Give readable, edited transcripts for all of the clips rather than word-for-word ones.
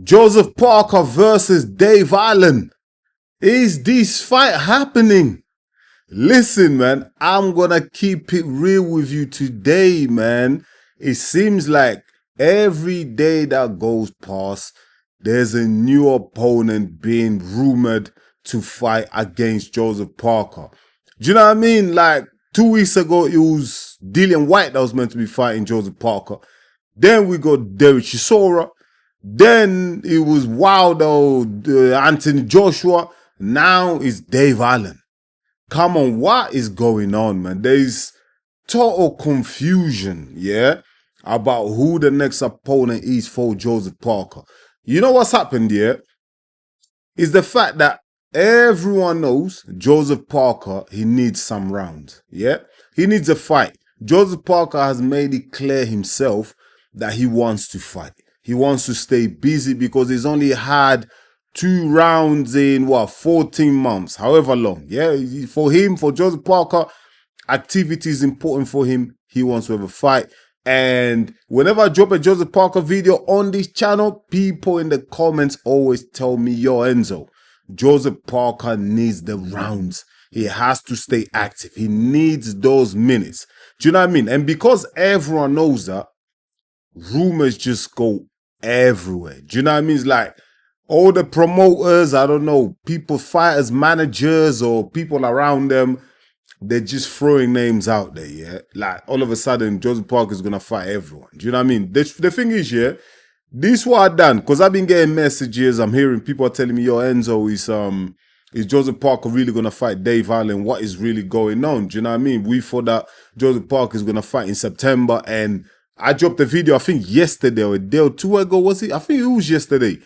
Joseph Parker versus Dave Allen. Is this fight happening? Listen, man, I'm gonna keep it real with you today, man. It seems like every day that goes past, there's a new opponent being rumored to fight against Joseph Parker. Do you know what I mean? Like 2 weeks ago, it was Dillian White that was meant to be fighting Joseph Parker. Then we got Derek Chisora. Then it was Wilder, Anthony Joshua. Now it's Dave Allen. Come on, what is going on, man? There's total confusion, yeah, about who the next opponent is for Joseph Parker. You know what's happened here? Is the fact that everyone knows Joseph Parker, he needs some rounds, yeah? He needs a fight. Joseph Parker has made it clear himself that he wants to fight. He wants to stay busy because he's only had 2 rounds in 14 months, however long. Yeah, for him, for Joseph Parker, activity is important for him. He wants to have a fight. And whenever I drop a Joseph Parker video on this channel, people in the comments always tell me, yo, Enzo, Joseph Parker needs the rounds. He has to stay active. He needs those minutes. Do you know what I mean? And because everyone knows that, rumors just go everywhere. Do you know what I mean? It's like all the promoters, I don't know, people, fighters, managers, or people around them, they're just throwing names out there, yeah? Like, all of a sudden, Joseph Parker is going to fight everyone. Do you know what I mean? The thing is, yeah, this is what I've done, because I've been getting messages, I'm hearing people are telling me, yo, Enzo, is Joseph Parker really going to fight Dave Allen? What is really going on? Do you know what I mean? We thought that Joseph Parker is going to fight in September, and I dropped a video, I think yesterday or a day or 2 ago, was it? I think it was yesterday.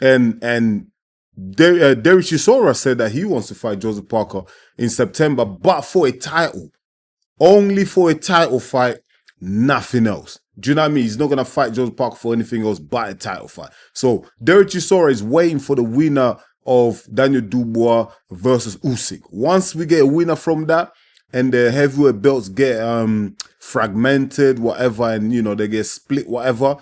And Derek Chisora said that he wants to fight Joseph Parker in September, but for a title. Only for a title fight, nothing else. Do you know what I mean? He's not going to fight Joseph Parker for anything else but a title fight. So Derek Chisora is waiting for the winner of Daniel Dubois versus Usyk. Once we get a winner from that, and the heavyweight belts get fragmented, whatever, and, you know, they get split, whatever,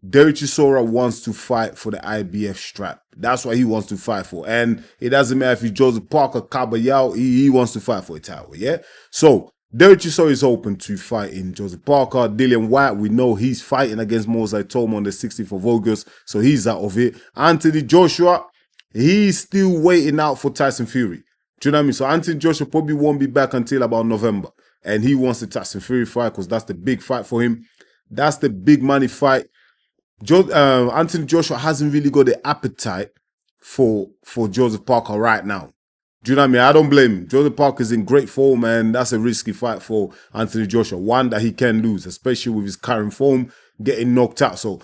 Derek Chisora wants to fight for the IBF strap. That's what he wants to fight for. And it doesn't matter if he's Joseph Parker, Caballao, he wants to fight for a title, yeah? So, Derek Chisora is open to fighting Joseph Parker. Dillian White, we know he's fighting against Mosai Toma on the 16th of August, so he's out of it. Anthony Joshua, he's still waiting out for Tyson Fury. Do you know what I mean? So Anthony Joshua probably won't be back until about November. And he wants the Tyson Fury fight because that's the big fight for him. That's the big money fight. Anthony Joshua hasn't really got the appetite for Joseph Parker right now. Do you know what I mean? I don't blame him. Joseph Parker is in great form, and that's a risky fight for Anthony Joshua. One that he can lose, especially with his current form, getting knocked out. So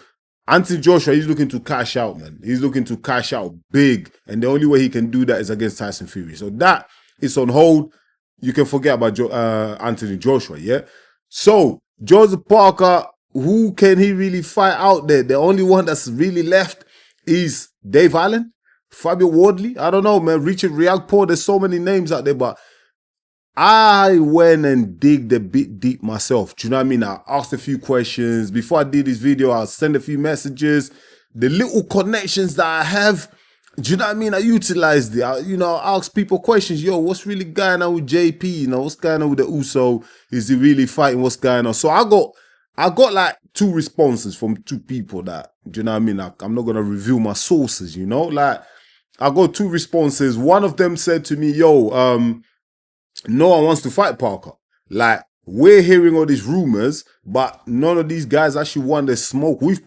Anthony Joshua, he's looking to cash out, man. He's looking to cash out big. And the only way he can do that is against Tyson Fury. So that is on hold. You can forget about Anthony Joshua, yeah? So, Joseph Parker, who can he really fight out there? The only one that's really left is Dave Allen, Fabio Wardley. I don't know, man. Richard Riagpo. There's so many names out there, but I went and digged a bit deep myself. Do you know what I mean? I asked a few questions. Before I did this video, I sent a few messages. The little connections that I have, do you know what I mean? I utilized it. I asked people questions. Yo, what's really going on with JP? You know, what's going on with the Uso? Is he really fighting? What's going on? So I got like 2 responses from 2 people that, do you know what I mean? I'm not going to reveal my sources, you know? Like, I got 2 responses. One of them said to me, yo, no one wants to fight Parker. Like, we're hearing all these rumors, but none of these guys actually want to smoke with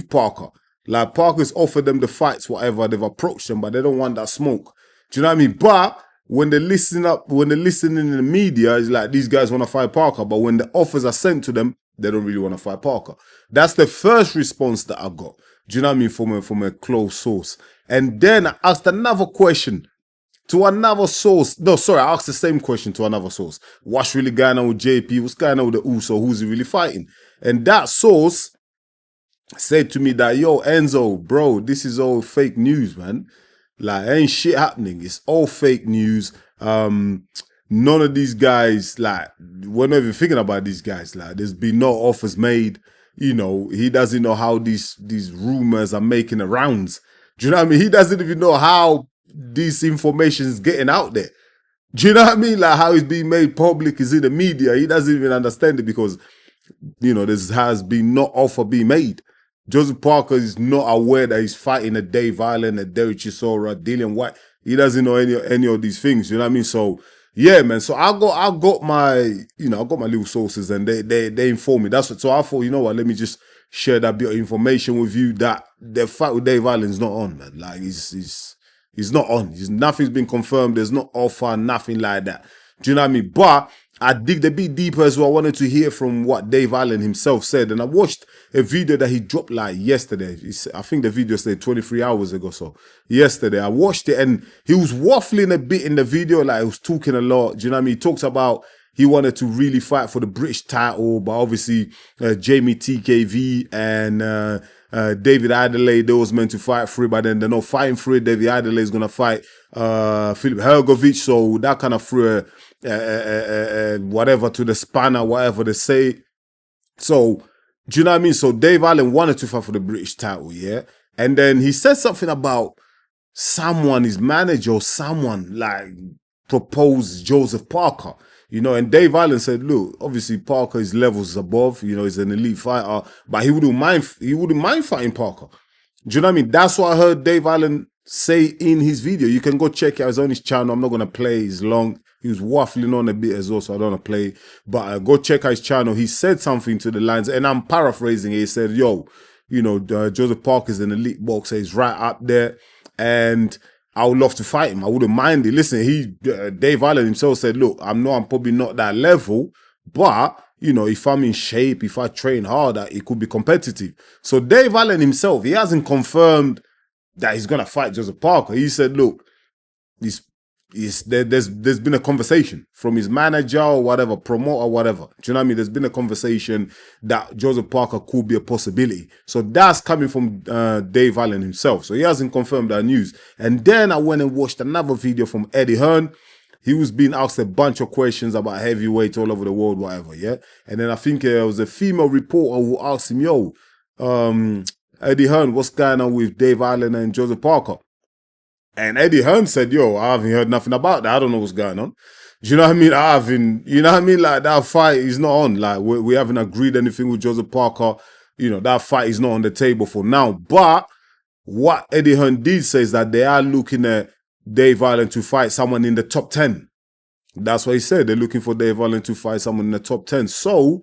Parker. Like, Parker's offered them the fights, whatever, they've approached them, but they don't want that smoke. Do you know what I mean? But when they're listening in the media, it's like these guys want to fight Parker, but when the offers are sent to them, they don't really want to fight Parker. That's the first response that I got. Do you know what I mean? From a close source. And then I asked another question to another source. No, sorry, I asked the same question to another source. What's really going on with JP? What's going on with the Uso? Who's he really fighting? And that source said to me that, yo, Enzo, bro, this is all fake news, man. Like, ain't shit happening. It's all fake news. None of these guys, like, we're not even thinking about these guys. Like, there's been no offers made. he doesn't know how these rumors are making the rounds. Do you know what I mean? He doesn't even know how this information is getting out there. Do you know what I mean? Like how it's being made public is in the media. He doesn't even understand it because, this has been no offer being made. Joseph Parker is not aware that he's fighting a Dave Allen, a Derek Chisora, Dillian White. He doesn't know any of these things. You know what I mean? So yeah, man. So I got my, I got my little sources and they inform me. So I thought, you know what, let me just share that bit of information with you that the fight with Dave Allen is not on, man. Like he's not on. Nothing's been confirmed. There's no offer, nothing like that. Do you know what I mean? But I digged a bit deeper as well. I wanted to hear from what Dave Allen himself said. And I watched a video that he dropped like yesterday. I think the video said 23 hours ago. So yesterday I watched it and he was waffling a bit in the video. Like he was talking a lot. Do you know what I mean? He talks about he wanted to really fight for the British title, but obviously Jamie TKV and David Adelaide, they was meant to fight for it, but then they're not fighting for it. David Adelaide is going to fight Philip Hergovich, so that kind of threw whatever to the spanner, whatever they say. So, do you know what I mean? So Dave Allen wanted to fight for the British title, yeah? And then he said something about someone, his manager or someone, like, proposed Joseph Parker. And Dave Allen said, look, obviously Parker is levels above, he's an elite fighter, but he wouldn't mind fighting Parker. Do you know what I mean? That's what I heard Dave Allen say in his video. You can go check it out. It's on his channel. I'm not going to play. It's long. He was waffling on a bit as well, so I don't want to play. But go check out his channel. He said something to the lines, and I'm paraphrasing it. He said, Joseph Parker is an elite boxer. He's right up there, and I would love to fight him. I wouldn't mind it. Listen, Dave Allen himself said, look, I'm probably not that level, but, if I'm in shape, if I train harder, it could be competitive. So Dave Allen himself, he hasn't confirmed that he's going to fight Joseph Parker. He said, look, there's been a conversation from his manager or whatever, promoter or whatever. Do you know what I mean? There's been a conversation that Joseph Parker could be a possibility. So that's coming from Dave Allen himself. So he hasn't confirmed that news. And then I went and watched another video from Eddie Hearn. He was being asked a bunch of questions about heavyweight all over the world, whatever, yeah? And then I think there was a female reporter who asked him, Eddie Hearn, what's going on with Dave Allen and Joseph Parker? And Eddie Hearn said, I haven't heard nothing about that. I don't know what's going on. Do you know what I mean? Like that fight is not on. Like we haven't agreed anything with Joseph Parker. That fight is not on the table for now. But what Eddie Hearn did say is that they are looking at Dave Allen to fight someone in the top 10. That's what he said. They're looking for Dave Allen to fight someone in the top 10. So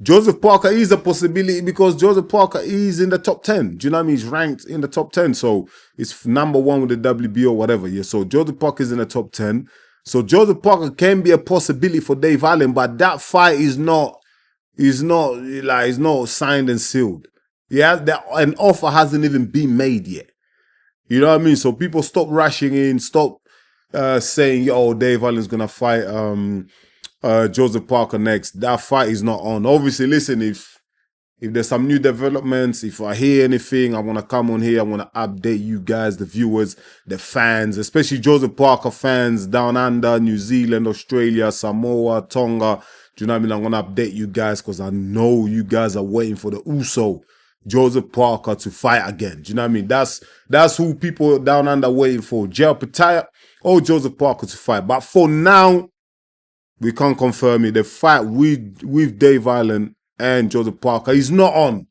Joseph Parker is a possibility because Joseph Parker is in the top 10. Do you know what I mean? He's ranked in the top 10. So it's number 1 with the WBO or whatever. Yeah. So Joseph Parker is in the top 10. So Joseph Parker can be a possibility for Dave Allen, but that fight is not signed and sealed. Yeah. An offer hasn't even been made yet. You know what I mean? So people stop rushing in, stop saying, Dave Allen's going to fight Joseph Parker next. That fight is not on. Obviously, listen, if there's some new developments, if I hear anything, I want to come on here. I want to update you guys, the viewers, the fans, especially Joseph Parker fans down under, New Zealand, Australia, Samoa, Tonga. Do you know what I mean? I'm going to update you guys because I know you guys are waiting for the Uso, Joseph Parker, to fight again. Do you know what I mean? That's who people down under waiting for. Jel Pataya or Joseph Parker to fight. But for now, we can't confirm it. The fight with Dave Allen and Joseph Parker is not on.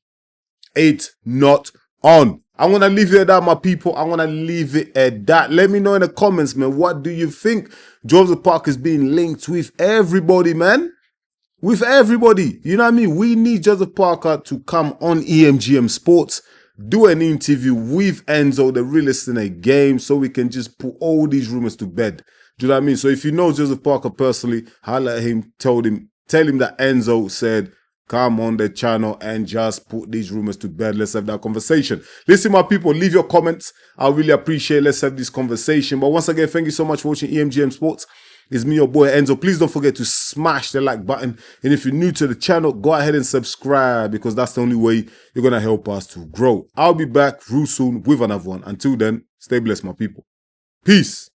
It's not on. I'm going to leave it at that, my people. I'm going to leave it at that. Let me know in the comments, man. What do you think? Joseph Parker is being linked with everybody, man. With everybody. You know what I mean? We need Joseph Parker to come on EMGM Sports, do an interview with Enzo, the realest in a game, so we can just put all these rumors to bed. Do you know what I mean? So if you know Joseph Parker personally, holler at him, tell him that Enzo said, come on the channel and just put these rumors to bed. Let's have that conversation. Listen, my people, leave your comments. I really appreciate it. Let's have this conversation. But once again, thank you so much for watching EMGM Sports. It's me, your boy Enzo. Please don't forget to smash the like button. And if you're new to the channel, go ahead and subscribe because that's the only way you're going to help us to grow. I'll be back real soon with another one. Until then, stay blessed, my people. Peace.